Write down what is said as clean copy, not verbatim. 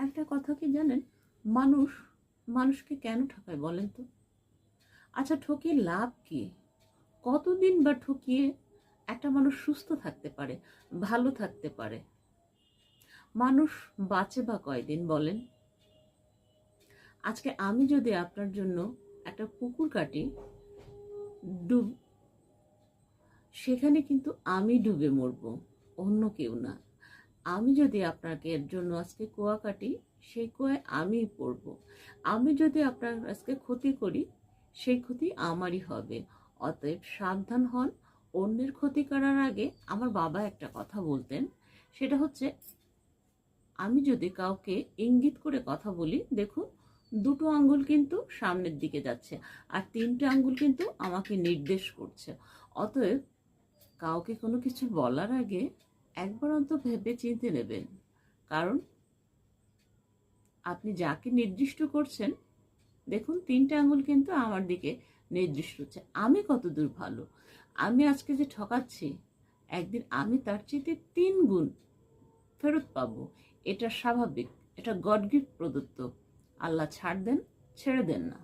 একটা কথা কি জানেন, মানুষ মানুষকে কেন ঠকায় বলেন তো? আচ্ছা, ঠকিয়ে লাভ কি? কতদিন বা ঠকিয়ে একটা মানুষ সুস্থ থাকতে পারে, ভালো থাকতে পারে? মানুষ বাঁচে বা কয়দিন বলেন? আজকে আমি যদি আপনার জন্য একটা পুকুর কাটি, ডুব সেখানে কিন্তু আমি ডুবে মরবো, অন্য কেউ না। আমি যদি আপনাকে এর জন্য আজকে কুয়া কাটি, সেই কুয়ায় আমিই পড়বো। আমি যদি আপনার আজকে ক্ষতি করি, সেই ক্ষতি আমারই হবে। অতএব সাবধান হন। অন্যের ক্ষতি করার আগে আমার বাবা একটা কথা বলতেন, সেটা হচ্ছে, আমি যদি কাউকে ইঙ্গিত করে কথা বলি, দেখুন দুটো আঙ্গুল কিন্তু সামনের দিকে যাচ্ছে, আর তিনটে আঙ্গুল কিন্তু আমাকে নির্দেশ করছে। অতএব কাউকে কোনো কিছু বলার আগে একবার অন্তত ভেবে চিন্তে নেবেন। কারণ আপনি যাকে নির্দিষ্ট করছেন, দেখুন তিনটে আঙ্গুল কিন্তু আমার দিকে নির্দিষ্ট হচ্ছে। আমি কত দূর ভালো, আমি আজকে যে ঠকাচ্ছি, একদিন আমি তার চেয়ে 3 গুণ ফেরত পাবো। এটা স্বাভাবিক, এটা গড গিফট প্রদত্ত। আল্লাহ ছাড় দেন, ছেড়ে দেন না।